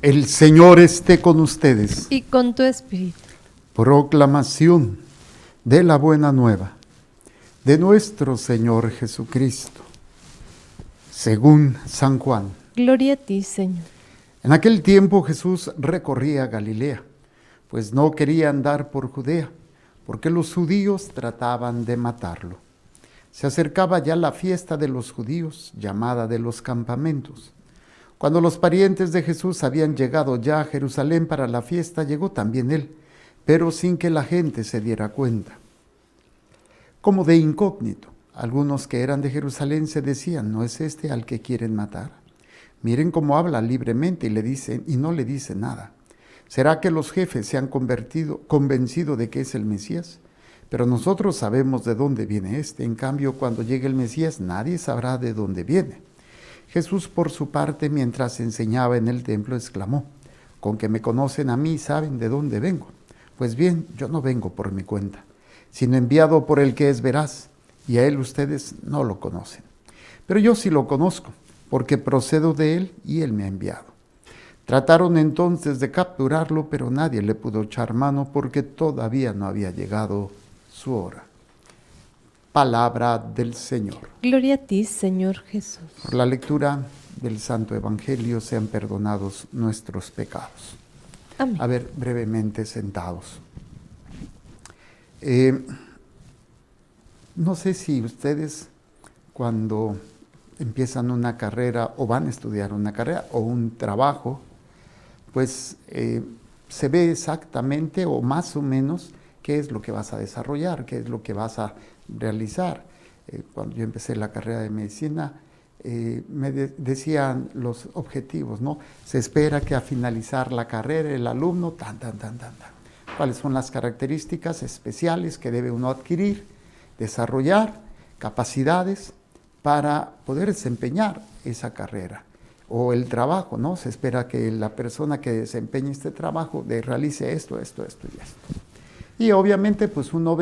El Señor esté con ustedes. Y con tu espíritu. Proclamación de la buena nueva de nuestro Señor Jesucristo, según San Juan. Gloria a ti, Señor. En aquel tiempo Jesús recorría Galilea, pues no quería andar por Judea, porque los judíos trataban de matarlo. Se acercaba ya la fiesta de los judíos, llamada de los campamentos. Cuando los parientes de Jesús habían llegado ya a Jerusalén para la fiesta, llegó también él, pero sin que la gente se diera cuenta. Como de incógnito, algunos que eran de Jerusalén se decían: ¿no es este al que quieren matar? Miren cómo habla libremente y no le dice nada. ¿Será que los jefes se han convencido de que es el Mesías? Pero nosotros sabemos de dónde viene este. En cambio, cuando llegue el Mesías, nadie sabrá de dónde viene. Jesús, por su parte, mientras enseñaba en el templo, exclamó: con que me conocen a mí, saben de dónde vengo. Pues bien, yo no vengo por mi cuenta, sino enviado por el que es veraz, y a él ustedes no lo conocen. Pero yo sí lo conozco, porque procedo de él y él me ha enviado. Trataron entonces de capturarlo, pero nadie le pudo echar mano porque todavía no había llegado su hora. Palabra del Señor. Gloria a ti, Señor Jesús. Por la lectura del Santo Evangelio sean perdonados nuestros pecados. Amén. A ver, brevemente sentados. No sé si ustedes, cuando empiezan una carrera o van a estudiar una carrera o un trabajo, pues se ve exactamente o más o menos qué es lo que vas a desarrollar, qué es lo que vas a realizar. Cuando yo empecé la carrera de medicina, me decían los objetivos, ¿no? Se espera que a finalizar la carrera el alumno, ¿cuáles son las características especiales que debe uno adquirir, desarrollar, capacidades para poder desempeñar esa carrera? O el trabajo, ¿no? Se espera que la persona que desempeñe este trabajo realice esto y esto. Y obviamente pues uno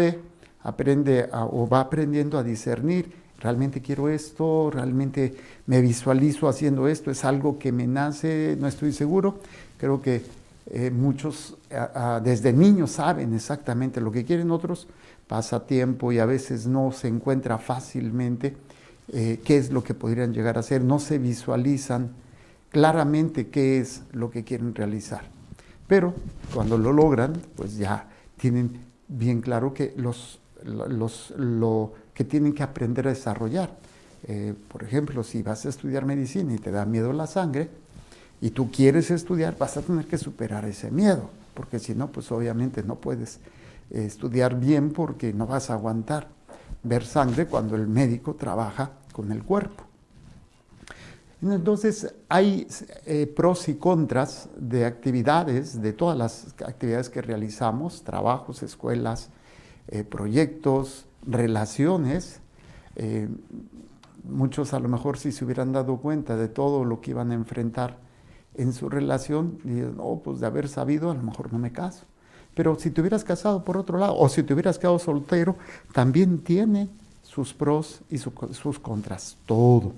aprende o va aprendiendo a discernir: realmente quiero esto, realmente me visualizo haciendo esto, es algo que me nace, no estoy seguro. Creo que muchos desde niños saben exactamente lo que quieren, otros pasa tiempo y a veces no se encuentra fácilmente qué es lo que podrían llegar a hacer, no se visualizan claramente qué es lo que quieren realizar. Pero cuando lo logran, pues ya tienen bien claro que lo que tienen que aprender a desarrollar. Por ejemplo, si vas a estudiar medicina y te da miedo la sangre y tú quieres estudiar, vas a tener que superar ese miedo, porque si no, pues obviamente no puedes estudiar bien, porque no vas a aguantar ver sangre cuando el médico trabaja con el cuerpo. Entonces hay pros y contras de actividades, de todas las actividades que realizamos: trabajos, escuelas, proyectos, relaciones. Muchos a lo mejor, si se hubieran dado cuenta de todo lo que iban a enfrentar en su relación, dirían: no, pues de haber sabido a lo mejor no me caso. Pero si te hubieras casado, por otro lado, o si te hubieras quedado soltero, también tiene sus pros y sus contras, todo.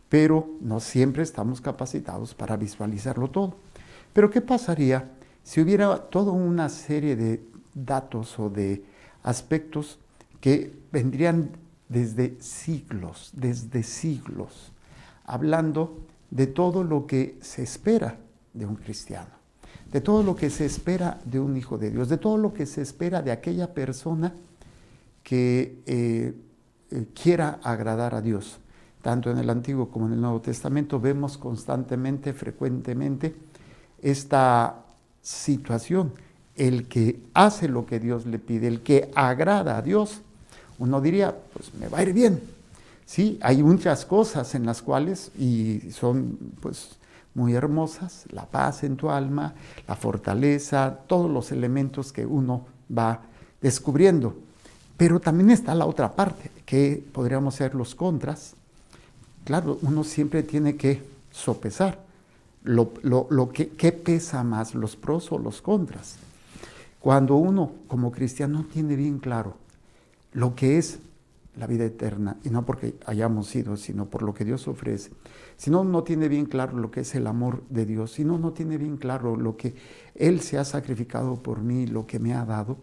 Pero no siempre estamos capacitados para visualizarlo todo. Pero ¿qué pasaría si hubiera toda una serie de datos o de aspectos que vendrían desde siglos, hablando de todo lo que se espera de un cristiano, de todo lo que se espera de un hijo de Dios, de todo lo que se espera de aquella persona que quiera agradar a Dios? Tanto en el Antiguo como en el Nuevo Testamento vemos constantemente, frecuentemente, esta situación. El que hace lo que Dios le pide, el que agrada a Dios, uno diría: pues me va a ir bien. Sí, hay muchas cosas en las cuales, y son pues muy hermosas: la paz en tu alma, la fortaleza, todos los elementos que uno va descubriendo. Pero también está la otra parte, que podríamos ser los contras. Claro, uno siempre tiene que sopesar qué pesa más, los pros o los contras. Cuando uno como cristiano tiene bien claro lo que es la vida eterna, y no porque hayamos sido, sino por lo que Dios ofrece, si no, no tiene bien claro lo que es el amor de Dios, si no, no tiene bien claro lo que Él se ha sacrificado por mí, lo que me ha dado,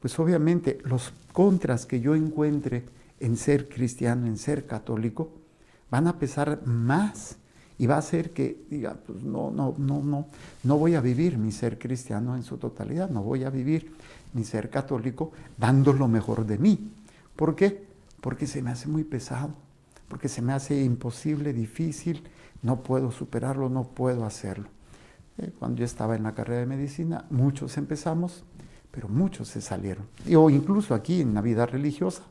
pues obviamente los contras que yo encuentre en ser cristiano, en ser católico, van a pesar más y va a hacer que diga, pues no voy a vivir mi ser cristiano en su totalidad, no voy a vivir mi ser católico dando lo mejor de mí. ¿Por qué? Porque se me hace muy pesado, porque se me hace imposible, difícil, no puedo superarlo, no puedo hacerlo. Cuando yo estaba en la carrera de medicina, muchos empezamos, pero muchos se salieron. O incluso aquí en la vida religiosa,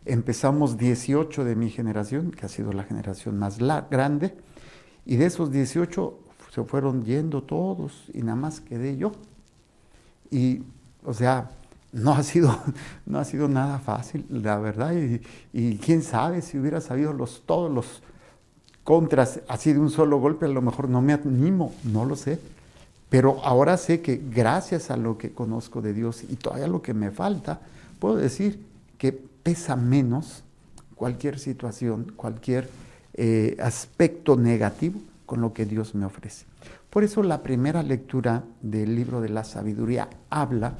empezamos 18 de mi generación, que ha sido la generación más grande, y de esos 18 se fueron yendo todos y nada más quedé yo. Y, o sea, no ha sido nada fácil, la verdad, y quién sabe si hubiera sabido todos los contras así de un solo golpe, a lo mejor no me animo, no lo sé. Pero ahora sé que gracias a lo que conozco de Dios y todavía lo que me falta, puedo decir que pesa menos cualquier situación, cualquier aspecto negativo con lo que Dios me ofrece. Por eso la primera lectura del libro de la sabiduría habla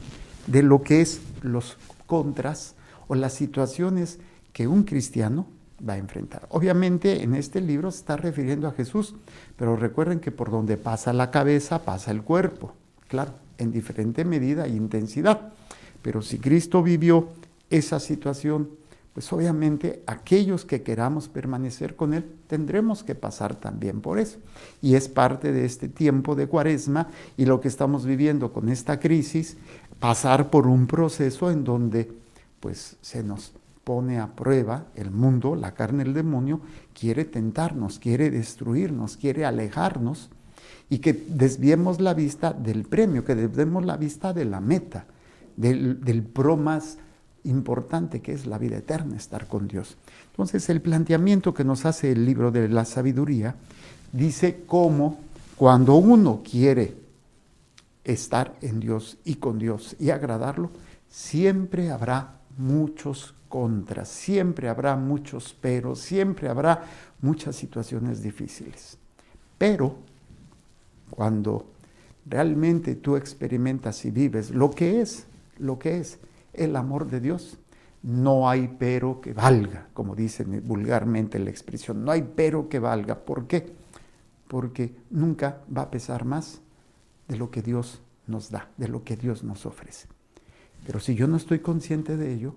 de lo que es los contras o las situaciones que un cristiano va a enfrentar. Obviamente en este libro se está refiriendo a Jesús, pero recuerden que por donde pasa la cabeza pasa el cuerpo, claro, en diferente medida e intensidad. Pero si Cristo vivió esa situación, pues obviamente aquellos que queramos permanecer con Él tendremos que pasar también por eso. Y es parte de este tiempo de Cuaresma y lo que estamos viviendo con esta crisis, pasar por un proceso en donde pues se nos pone a prueba el mundo, la carne, el demonio, quiere tentarnos, quiere destruirnos, quiere alejarnos y que desviemos la vista del premio, que desviemos la vista de la meta, del pro más importante que es la vida eterna, estar con Dios. Entonces el planteamiento que nos hace el libro de la sabiduría dice cómo cuando uno quiere estar en Dios y con Dios y agradarlo, siempre habrá muchos contras, siempre habrá muchos peros, siempre habrá muchas situaciones difíciles. Pero cuando realmente tú experimentas y vives lo que es el amor de Dios, no hay pero que valga, como dicen vulgarmente la expresión, no hay pero que valga. ¿Por qué? Porque nunca va a pesar más de lo que Dios nos da, de lo que Dios nos ofrece. Pero si yo no estoy consciente de ello,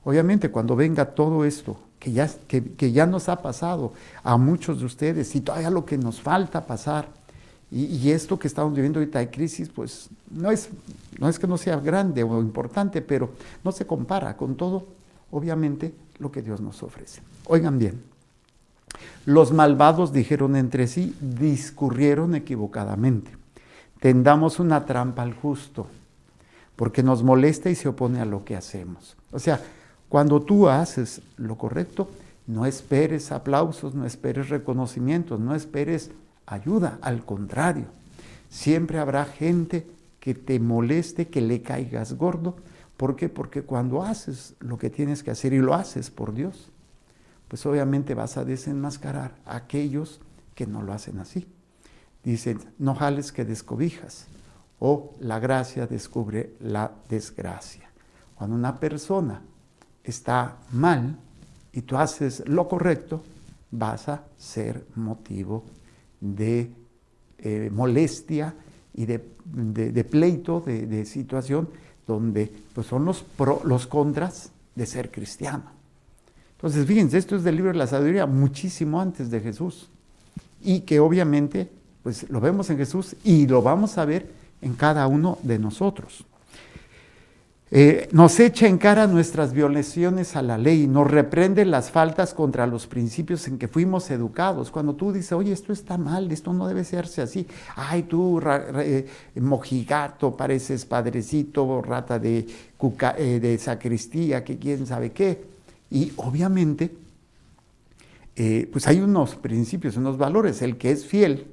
obviamente cuando venga todo esto, que ya nos ha pasado a muchos de ustedes y todavía lo que nos falta pasar, y esto que estamos viviendo ahorita de crisis, pues no es que no sea grande o importante, pero no se compara con todo, obviamente, lo que Dios nos ofrece. Oigan bien, los malvados dijeron entre sí, discurrieron equivocadamente, tendamos una trampa al justo, porque nos molesta y se opone a lo que hacemos. O sea, cuando tú haces lo correcto, no esperes aplausos, no esperes reconocimientos, no esperes ayuda, al contrario. Siempre habrá gente que te moleste, que le caigas gordo. ¿Por qué? Porque cuando haces lo que tienes que hacer y lo haces por Dios, pues obviamente vas a desenmascarar a aquellos que no lo hacen así. Dicen, no jales que descobijas, o la gracia descubre la desgracia. Cuando una persona está mal y tú haces lo correcto, vas a ser motivo de molestia y de pleito, de situación donde pues son los contras de ser cristiano. Entonces, fíjense, esto es del libro de la sabiduría muchísimo antes de Jesús y que obviamente pues lo vemos en Jesús y lo vamos a ver en cada uno de nosotros. Nos echa en cara nuestras violaciones a la ley, nos reprende las faltas contra los principios en que fuimos educados. Cuando tú dices, oye, esto está mal, esto no debe hacerse así. Ay, tú, mojigato, pareces padrecito, rata de sacristía, que quién sabe qué. Y obviamente, pues hay unos principios, unos valores. El que es fiel,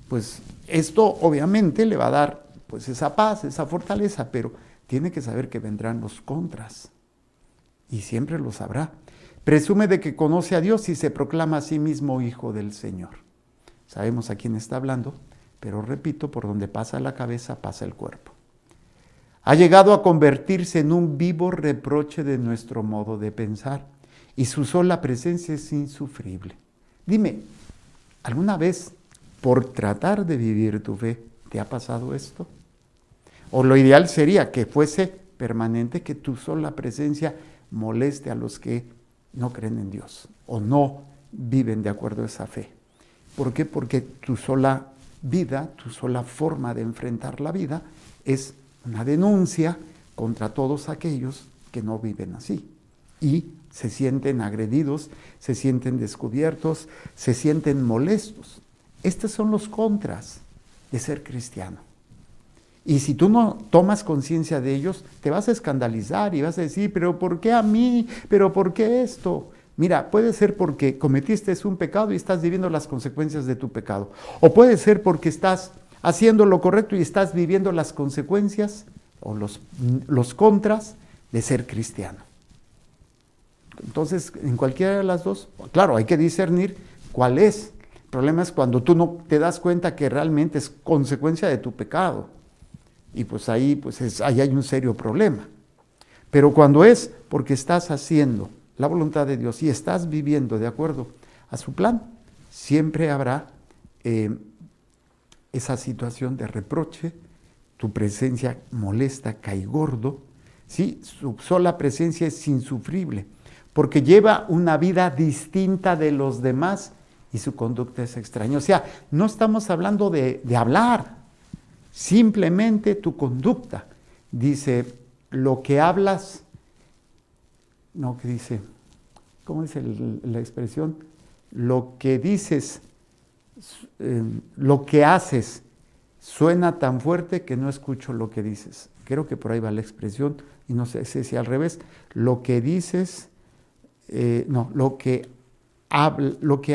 pues esto obviamente le va a dar pues esa paz, esa fortaleza, pero tiene que saber que vendrán los contras. y siempre lo sabrá. Presume de que conoce a Dios y se proclama a sí mismo hijo del Señor. Sabemos a quién está hablando, pero repito, por donde pasa la cabeza pasa el cuerpo. Ha llegado a convertirse en un vivo reproche de nuestro modo de pensar y su sola presencia es insufrible. Dime, ¿alguna vez por tratar de vivir tu fe te ha pasado esto? O lo ideal sería que fuese permanente, que tu sola presencia moleste a los que no creen en Dios o no viven de acuerdo a esa fe. ¿Por qué? Porque tu sola vida, tu sola forma de enfrentar la vida es una denuncia contra todos aquellos que no viven así y se sienten agredidos, se sienten descubiertos, se sienten molestos. Estos son los contras de ser cristiano. Y si tú no tomas conciencia de ellos, te vas a escandalizar y vas a decir, pero ¿por qué a mí? ¿Pero por qué esto? Mira, puede ser porque cometiste un pecado y estás viviendo las consecuencias de tu pecado. O puede ser porque estás haciendo lo correcto y estás viviendo las consecuencias o los contras de ser cristiano. Entonces, en cualquiera de las dos, claro, hay que discernir cuál es. El problema es cuando tú no te das cuenta que realmente es consecuencia de tu pecado. Y pues ahí ahí hay un serio problema. Pero cuando es porque estás haciendo la voluntad de Dios y estás viviendo de acuerdo a su plan, siempre habrá esa situación de reproche, tu presencia molesta, cae gordo, ¿sí? Su sola presencia es insufrible, porque lleva una vida distinta de los demás y su conducta es extraña. O sea, no estamos hablando de hablar, simplemente tu conducta. Dice, lo que hablas, no, que dice, ¿cómo es la expresión? Lo que dices, lo que haces suena tan fuerte que no escucho lo que dices. Creo que por ahí va la expresión, y no sé si al revés. Lo que dices, lo que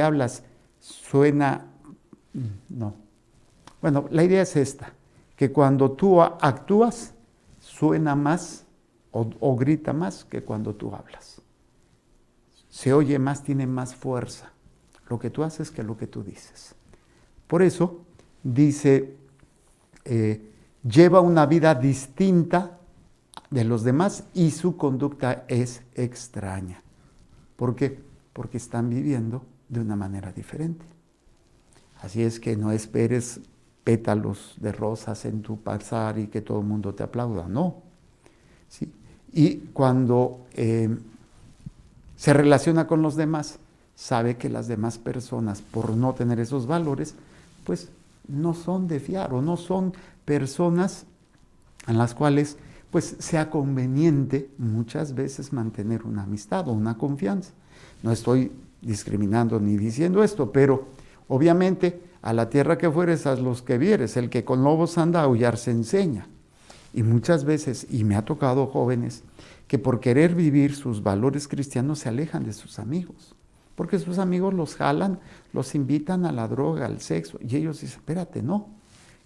hablas suena, no. Bueno, la idea es esta, que cuando tú actúas, suena más o grita más que cuando tú hablas. Se oye más, tiene más fuerza lo que tú haces que lo que tú dices. Por eso dice, lleva una vida distinta de los demás y su conducta es extraña. ¿Por qué? Porque están viviendo de una manera diferente. Así es que no esperes pétalos de rosas en tu pasar y que todo el mundo te aplauda, no. ¿Sí? Y cuando se relaciona con los demás, sabe que las demás personas, por no tener esos valores, pues no son de fiar o no son personas en las cuales pues sea conveniente muchas veces mantener una amistad o una confianza. No estoy discriminando ni diciendo esto, pero obviamente a la tierra que fueres, haz los que vieres. El que con lobos anda, a aullar se enseña. Y muchas veces, y me ha tocado jóvenes, que por querer vivir sus valores cristianos se alejan de sus amigos. Porque sus amigos los jalan, los invitan a la droga, al sexo. Y ellos dicen, espérate, no.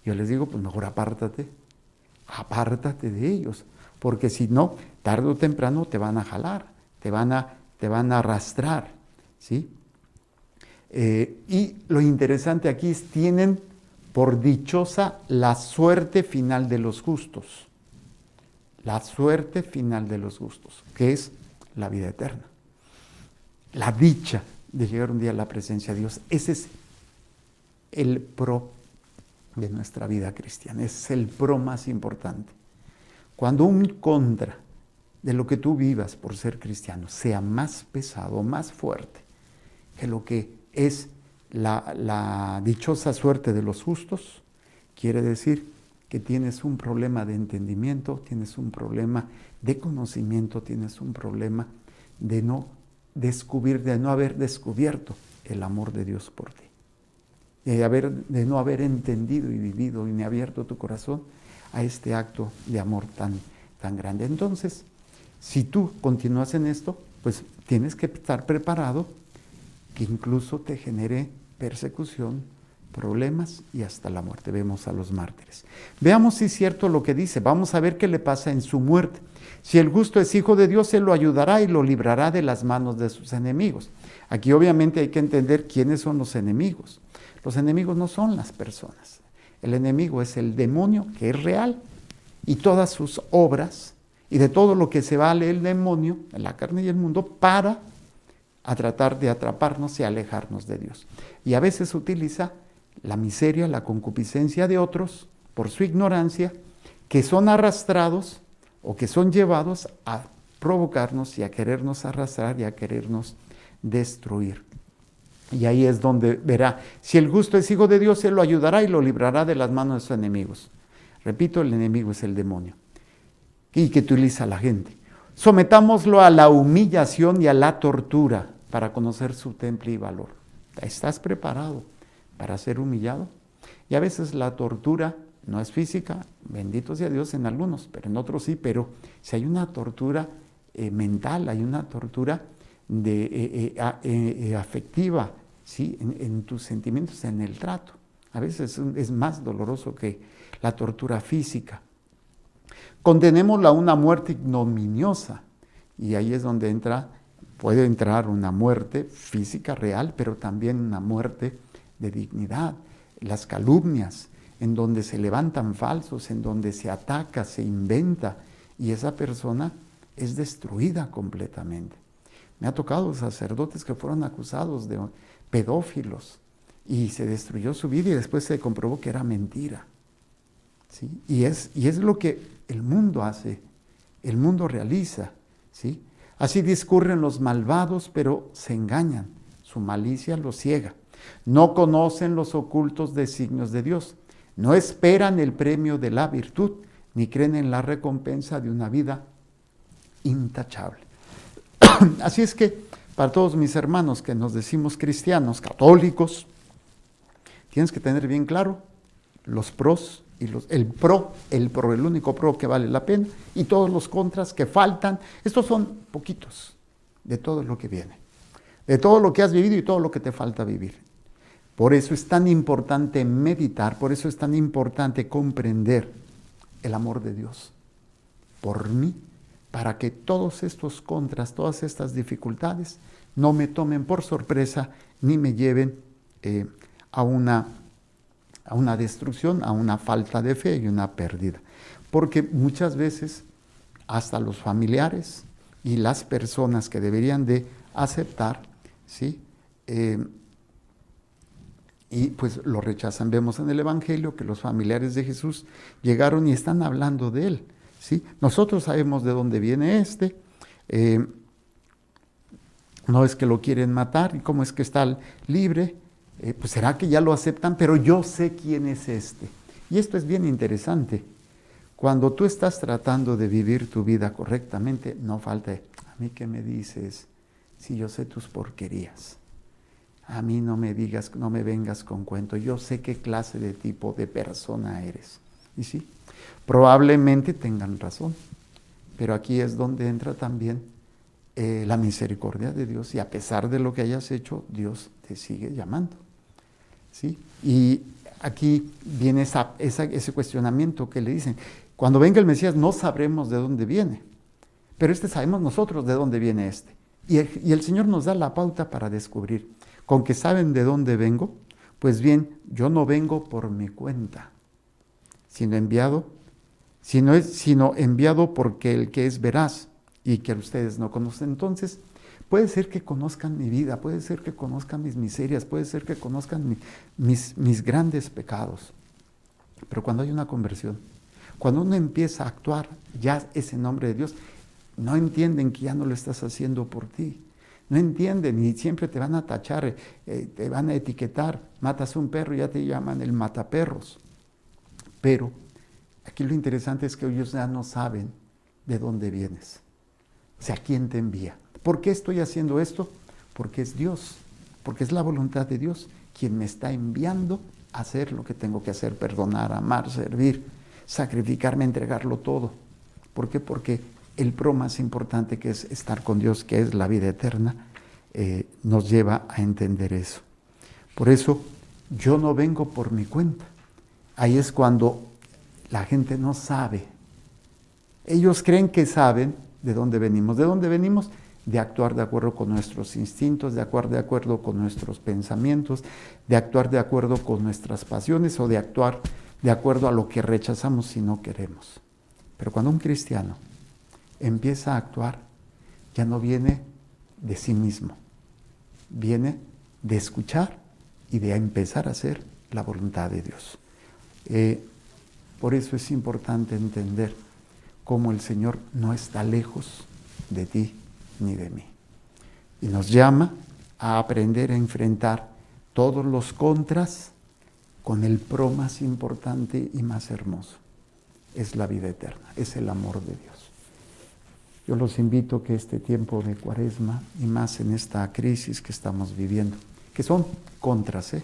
Yo les digo, pues mejor apártate de ellos. Porque si no, tarde o temprano te van a jalar, te van a arrastrar, ¿sí? Y lo interesante aquí es, tienen por dichosa la suerte final de los justos. La suerte final de los justos, que es la vida eterna. La dicha de llegar un día a la presencia de Dios. Ese es el pro de nuestra vida cristiana. Es el pro más importante. Cuando un contra de lo que tú vivas por ser cristiano sea más pesado, más fuerte que lo que es la dichosa suerte de los justos, quiere decir que tienes un problema de entendimiento, tienes un problema de conocimiento, tienes un problema de no haber descubierto el amor de Dios por ti, de no haber entendido y vivido y ni abierto tu corazón a este acto de amor tan grande. Entonces, si tú continúas en esto, pues tienes que estar preparado que incluso te genere persecución, problemas y hasta la muerte. Vemos a los mártires. Veamos si es cierto lo que dice. Vamos a ver qué le pasa en su muerte. Si el justo es hijo de Dios, Él lo ayudará y lo librará de las manos de sus enemigos. Aquí obviamente hay que entender quiénes son los enemigos. Los enemigos no son las personas. El enemigo es el demonio, que es real, y todas sus obras, y de todo lo que se vale el demonio, en la carne y el mundo, para a tratar de atraparnos y alejarnos de Dios. Y a veces utiliza la miseria, la concupiscencia de otros, por su ignorancia, que son arrastrados o que son llevados a provocarnos y a querernos arrastrar y a querernos destruir. Y ahí es donde verá, si el justo es hijo de Dios, Él lo ayudará y lo librará de las manos de sus enemigos. Repito, el enemigo es el demonio y que utiliza a la gente. Sometámoslo a la humillación y a la tortura para conocer su temple y valor. ¿Estás preparado para ser humillado? Y a veces la tortura no es física, bendito sea Dios en algunos, pero en otros sí. Pero si hay una tortura mental, hay una tortura afectiva, ¿sí? En tus sentimientos, en el trato. A veces es más doloroso que la tortura física. Condenémosla a una muerte ignominiosa, y ahí es donde puede entrar una muerte física real, pero también una muerte de dignidad, las calumnias, en donde se levantan falsos, en donde se ataca, se inventa, y esa persona es destruida completamente. Me ha tocado sacerdotes que fueron acusados de pedófilos, y se destruyó su vida y después se comprobó que era mentira. ¿Sí? Y es lo que el mundo hace, el mundo realiza, ¿sí? Así discurren los malvados, pero se engañan, su malicia los ciega. No conocen los ocultos designios de Dios, no esperan el premio de la virtud, ni creen en la recompensa de una vida intachable. Así es que, para todos mis hermanos que nos decimos cristianos, católicos, tienes que tener bien claro los pros y el único pro que vale la pena, y todos los contras que faltan. Estos son poquitos de todo lo que viene, de todo lo que has vivido y todo lo que te falta vivir. Por eso es tan importante meditar, por eso es tan importante comprender el amor de Dios por mí, para que todos estos contras, todas estas dificultades no me tomen por sorpresa ni me lleven a una destrucción, a una falta de fe y una pérdida. Porque muchas veces hasta los familiares y las personas que deberían de aceptar, ¿sí? Y pues lo rechazan. Vemos en el Evangelio que los familiares de Jesús llegaron y están hablando de él, ¿sí? Nosotros sabemos de dónde viene no es que lo quieren matar, y cómo es que está libre. Pues será que ya lo aceptan, pero yo sé quién es este. Y esto es bien interesante. Cuando tú estás tratando de vivir tu vida correctamente, no falta, a mí qué me dices si yo sé tus porquerías. A mí no me digas, no me vengas con cuento, yo sé qué clase de tipo de persona eres. Y sí, probablemente tengan razón, pero aquí es donde entra también la misericordia de Dios, y a pesar de lo que hayas hecho, Dios te sigue llamando. ¿Sí? Y aquí viene ese cuestionamiento que le dicen, cuando venga el Mesías no sabremos de dónde viene, pero sabemos nosotros de dónde viene este. Y el Señor nos da la pauta para descubrir. Con que saben de dónde vengo, pues bien, yo no vengo por mi cuenta, sino enviado porque el que es veraz y que ustedes no conocen. Entonces, puede ser que conozcan mi vida, puede ser que conozcan mis miserias, puede ser que conozcan mis grandes pecados. Pero cuando hay una conversión, cuando uno empieza a actuar ya ese nombre de Dios, no entienden que ya no lo estás haciendo por ti. No entienden, y siempre te van a tachar, te van a etiquetar. Matas un perro y ya te llaman el mataperros. Pero aquí lo interesante es que ellos ya no saben de dónde vienes. O sea, ¿quién te envía? ¿Por qué estoy haciendo esto? Porque es Dios, porque es la voluntad de Dios quien me está enviando a hacer lo que tengo que hacer: perdonar, amar, servir, sacrificarme, entregarlo todo. ¿Por qué? Porque el pro más importante, que es estar con Dios, que es la vida eterna, nos lleva a entender eso. Por eso yo no vengo por mi cuenta. Ahí es cuando la gente no sabe. Ellos creen que saben de dónde venimos. ¿De dónde venimos? De actuar de acuerdo con nuestros instintos, de actuar de acuerdo con nuestros pensamientos, de actuar de acuerdo con nuestras pasiones o de actuar de acuerdo a lo que rechazamos si no queremos. Pero cuando un cristiano empieza a actuar, ya no viene de sí mismo, viene de escuchar y de empezar a hacer la voluntad de Dios. Por eso es importante entender cómo el Señor no está lejos de ti ni de mí. Y nos llama a aprender a enfrentar todos los contras con el pro más importante y más hermoso. Es la vida eterna, es el amor de Dios. Yo los invito a que este tiempo de Cuaresma, y más en esta crisis que estamos viviendo, que son contras,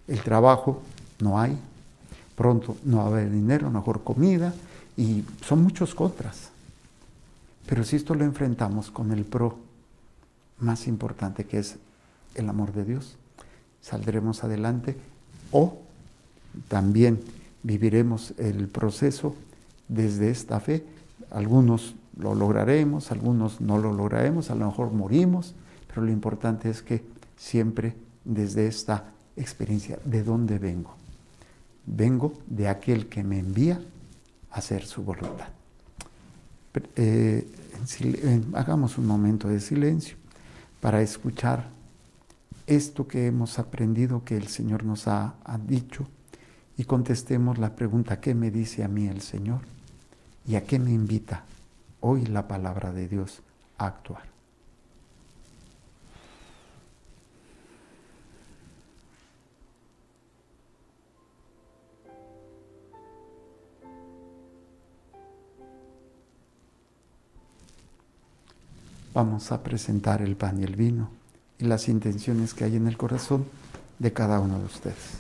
el trabajo no hay, pronto no va a haber dinero, mejor comida, y son muchos contras. Pero si esto lo enfrentamos con el pro más importante, que es el amor de Dios, saldremos adelante, o también viviremos el proceso desde esta fe. Algunos lo lograremos, algunos no lo lograremos, a lo mejor morimos, pero lo importante es que siempre desde esta experiencia, ¿de dónde vengo? Vengo de aquel que me envía a hacer su voluntad. Hagamos un momento de silencio para escuchar esto que hemos aprendido, que el Señor nos ha dicho, y contestemos la pregunta: ¿qué me dice a mí el Señor? ¿Y a qué me invita hoy la palabra de Dios a actuar? Vamos a presentar el pan y el vino y las intenciones que hay en el corazón de cada uno de ustedes.